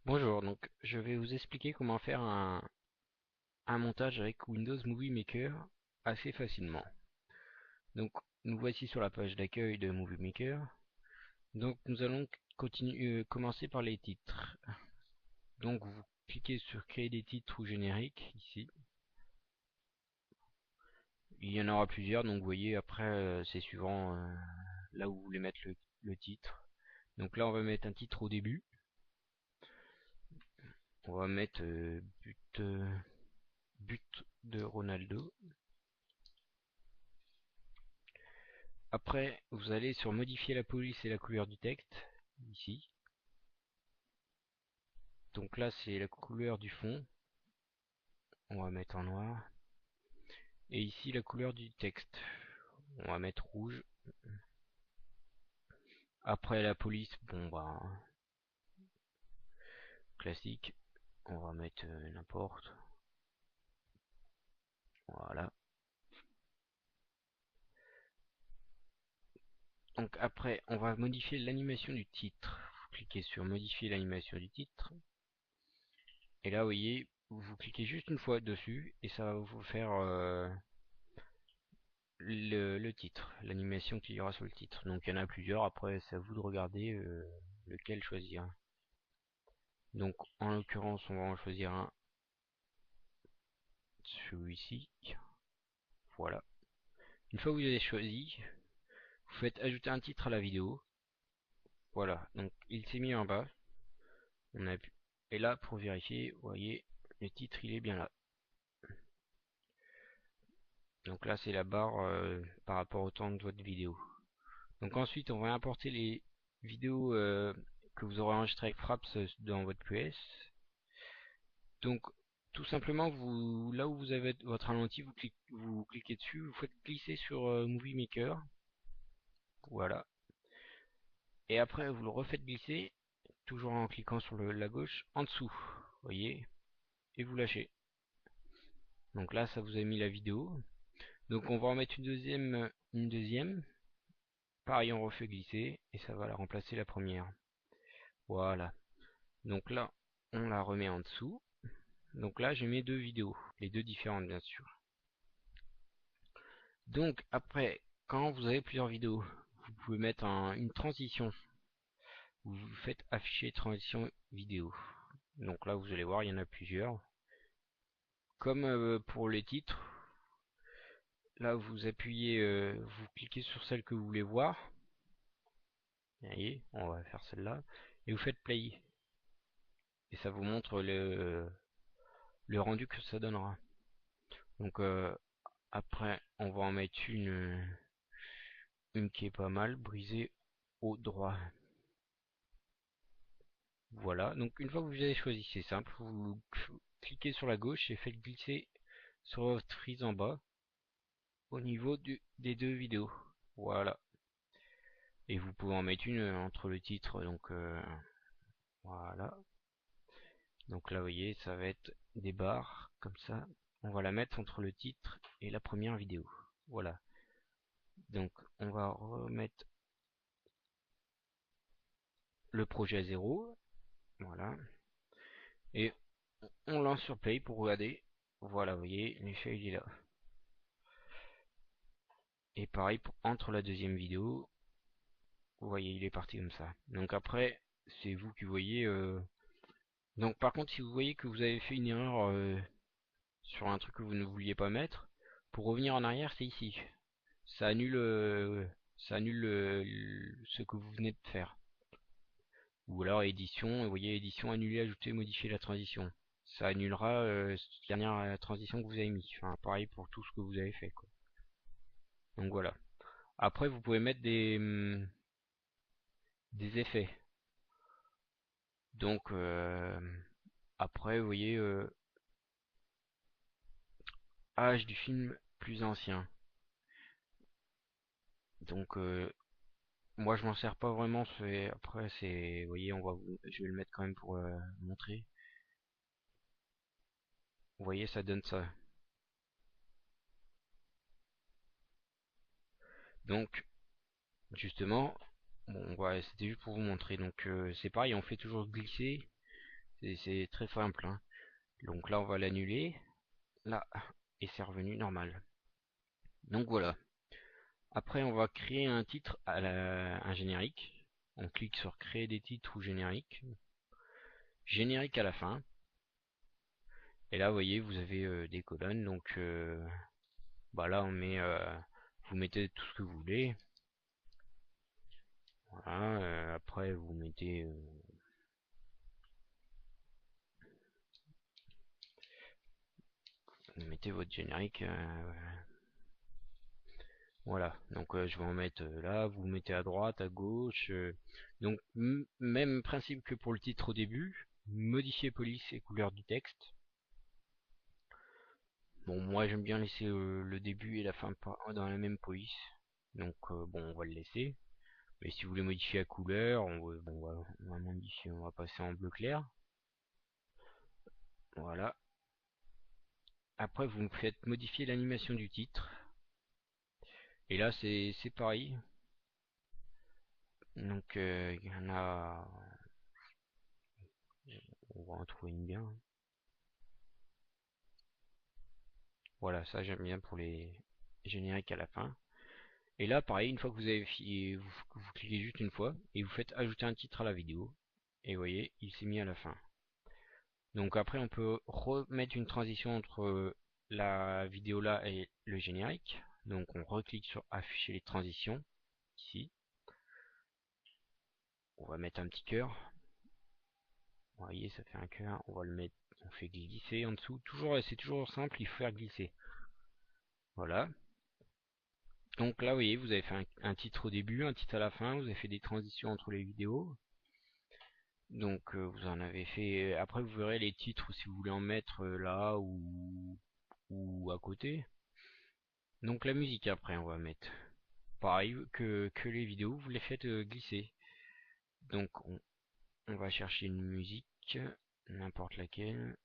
Bonjour, donc je vais vous expliquer comment faire un montage avec Windows Movie Maker assez facilement. Donc nous voici sur la page d'accueil de Movie Maker. Donc nous allons commencer par les titres. Donc vous cliquez sur créer des titres ou génériques ici. Il y en aura plusieurs, donc vous voyez après c'est suivant là où vous voulez mettre le titre. Donc là on va mettre un titre au début. On va mettre but de Ronaldo. Après, vous allez sur modifier la police et la couleur du texte, ici. Donc là, c'est la couleur du fond. On va mettre en noir. Et ici, la couleur du texte. On va mettre rouge. Après la police, bon bah, classique. On va mettre n'importe. Voilà. Donc après, on va modifier l'animation du titre. Vous cliquez sur modifier l'animation du titre. Et là, vous voyez, vous cliquez juste une fois dessus et ça va vous faire le titre, l'animation qu'il y aura sur le titre. Donc il y en a plusieurs, après c'est à vous de regarder lequel choisir. Donc en l'occurrence on va en choisir un, celui-ci. Voilà. Une fois que vous avez choisi, vous faites ajouter un titre à la vidéo. Voilà, donc il s'est mis en bas. On a pu... Et là pour vérifier, vous voyez, le titre il est bien là. Donc là c'est la barre par rapport au temps de votre vidéo. Donc ensuite on va importer les vidéos que vous aurez enregistrées avec Fraps dans votre PS. Donc tout simplement, là où vous avez votre ralenti, vous cliquez dessus, vous faites glisser sur Movie Maker, voilà. Et après vous le refaites glisser, toujours en cliquant sur la gauche, en dessous, voyez, et vous lâchez. Donc là ça vous a mis la vidéo. Donc on va en mettre une deuxième. Pareil, on refait glisser et ça va la remplacer la première. Voilà. Donc là, on la remet en dessous. Donc là, j'ai mes deux vidéos, les deux différentes bien sûr. Donc après, quand vous avez plusieurs vidéos, vous pouvez mettre une transition. Vous faites afficher transition vidéo. Donc là, vous allez voir, il y en a plusieurs. Comme pour les titres, là vous appuyez, vous cliquez sur celle que vous voulez voir. Vous voyez, on va faire celle-là. Et vous faites play. Et ça vous montre le rendu que ça donnera. Donc après, on va en mettre une qui est pas mal, brisée au droit. Voilà, donc une fois que vous avez choisi, c'est simple, vous cliquez sur la gauche et faites glisser sur votre frise en bas au niveau des deux vidéos. Voilà. Et vous pouvez en mettre une entre le titre, donc voilà. Donc là, vous voyez, ça va être des barres comme ça. On va la mettre entre le titre et la première vidéo. Voilà. Donc on va remettre le projet à zéro. Voilà. Et on lance sur play pour regarder. Voilà, vous voyez, l'effet il est là. Et pareil entre la deuxième vidéo. Vous voyez, il est parti comme ça. Donc après, c'est vous qui voyez. Donc par contre, si vous voyez que vous avez fait une erreur sur un truc que vous ne vouliez pas mettre, pour revenir en arrière, c'est ici. Ça annule ce que vous venez de faire. Ou alors édition, vous voyez édition, annuler, ajouter, modifier la transition. Ça annulera cette dernière transition que vous avez mis. Enfin, pareil pour tout ce que vous avez fait, quoi. Donc voilà. Après, vous pouvez mettre des effets. Donc après, vous voyez, âge du film plus ancien. Donc moi je m'en sers pas vraiment. Après c'est, vous voyez, je vais le mettre quand même pour montrer. Vous voyez, ça donne ça. Donc justement, bon, voilà, c'était juste pour vous montrer. Donc c'est pareil, on fait toujours glisser. C'est très simple, hein. Donc là on va l'annuler, là, et c'est revenu normal. Donc voilà. Après on va créer un titre un générique. On clique sur créer des titres ou générique. Générique à la fin. Et là vous voyez vous avez des colonnes. Donc bah là on met vous mettez tout ce que vous voulez. Voilà, après vous mettez votre générique. Voilà, donc je vais en mettre là, vous mettez à droite, à gauche. Donc même principe que pour le titre au début, modifier police et couleur du texte. Bon, moi j'aime bien laisser le début et la fin dans la même police. Donc bon, on va le laisser. Mais si vous voulez modifier la couleur, on va modifier, on va passer en bleu clair. Voilà. Après vous faites modifier l'animation du titre. Et là c'est pareil. Donc il y en a, on va en trouver une bien. Voilà, ça j'aime bien pour les génériques à la fin. Et là, pareil, une fois que vous avez fini, vous cliquez juste une fois et vous faites ajouter un titre à la vidéo. Et vous voyez, il s'est mis à la fin. Donc après, on peut remettre une transition entre la vidéo là et le générique. Donc on reclique sur afficher les transitions ici. On va mettre un petit cœur. Vous voyez, ça fait un cœur. On va le mettre, on fait glisser en dessous. Toujours, c'est toujours simple, il faut faire glisser. Voilà. Donc là, vous voyez, vous avez fait un titre au début, un titre à la fin, vous avez fait des transitions entre les vidéos. Donc vous en avez fait. Après, vous verrez les titres si vous voulez en mettre là ou à côté. Donc la musique après, on va mettre. Pareil que les vidéos, vous les faites glisser. Donc on va chercher une musique, n'importe laquelle.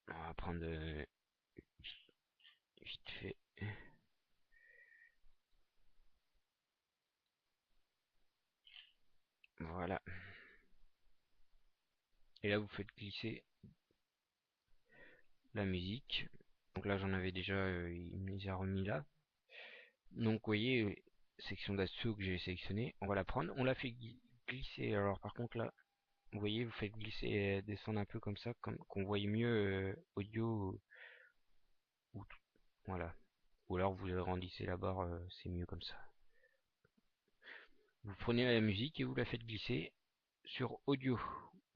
On va prendre vite fait. Voilà. Et là, vous faites glisser la musique. Donc là, j'en avais déjà, il me les a remis là. Donc, vous voyez, section d'assaut que j'ai sélectionné, on va la prendre. On la fait glisser. Alors, par contre, là, vous voyez, vous faites glisser et descendre un peu comme ça, comme qu'on voyait mieux audio. Ou voilà. Ou alors, vous agrandissez la barre, c'est mieux comme ça. Vous prenez la musique et vous la faites glisser sur audio.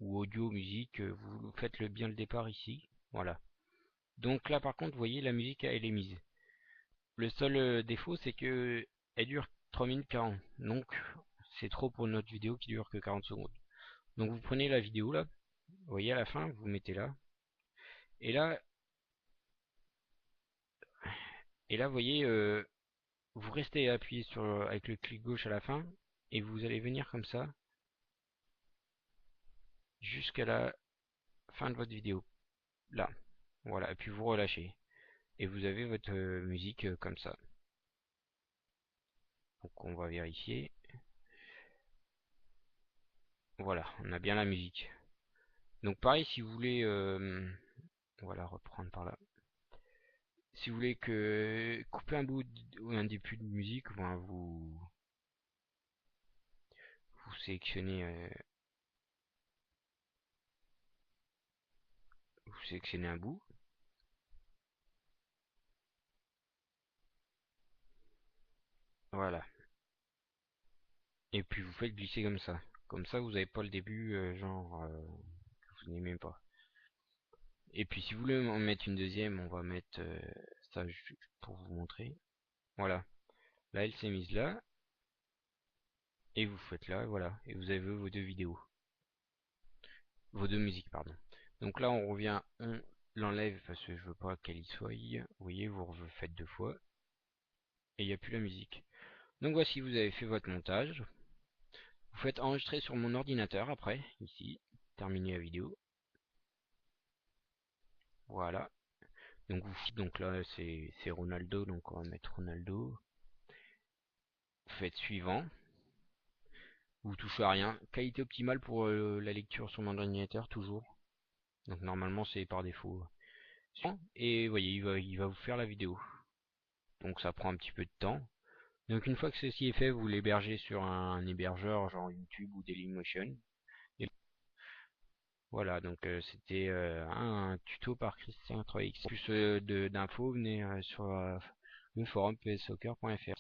Ou audio, musique, vous faites bien le départ ici. Voilà. Donc là, par contre, vous voyez, la musique, elle est mise. Le seul défaut, c'est que elle dure 3 minutes 40. Donc, c'est trop pour notre vidéo qui dure que 40 secondes. Donc, vous prenez la vidéo là, vous voyez à la fin, vous mettez là. Et là, vous voyez, vous restez appuyé sur avec le clic gauche à la fin et vous allez venir comme ça jusqu'à la fin de votre vidéo. Là, voilà. Et puis vous relâchez et vous avez votre musique comme ça. Donc, on va vérifier. Voilà, on a bien la musique. Donc pareil, si vous voulez, on va la reprendre par là. Si vous voulez que couper un bout ou un début de musique, ben vous sélectionnez un bout. Voilà. Et puis vous faites glisser comme ça. Comme ça, vous n'avez pas le début, genre que vous n'aimez pas. Et puis si vous voulez en mettre une deuxième, on va mettre ça pour vous montrer. Voilà. Là, elle s'est mise là. Et vous faites là, voilà. Et vous avez vos deux vidéos. Vos deux musiques, pardon. Donc là, on revient, on l'enlève parce que je veux pas qu'elle y soit. Vous voyez, vous refaites deux fois. Et il n'y a plus la musique. Donc voici, vous avez fait votre montage. Vous faites enregistrer sur mon ordinateur après, ici. Terminer la vidéo. Voilà. Donc là, c'est Ronaldo, donc on va mettre Ronaldo. Vous faites suivant. Vous touchez à rien. Qualité optimale pour la lecture sur mon ordinateur toujours. Donc normalement c'est par défaut. Et voyez, il va vous faire la vidéo. Donc ça prend un petit peu de temps. Donc une fois que ceci est fait, vous l'hébergez sur un hébergeur genre YouTube ou Dailymotion. Et voilà, donc c'était un tuto par Christian 3X. Plus d'infos, venez sur le forum pssoccer.fr.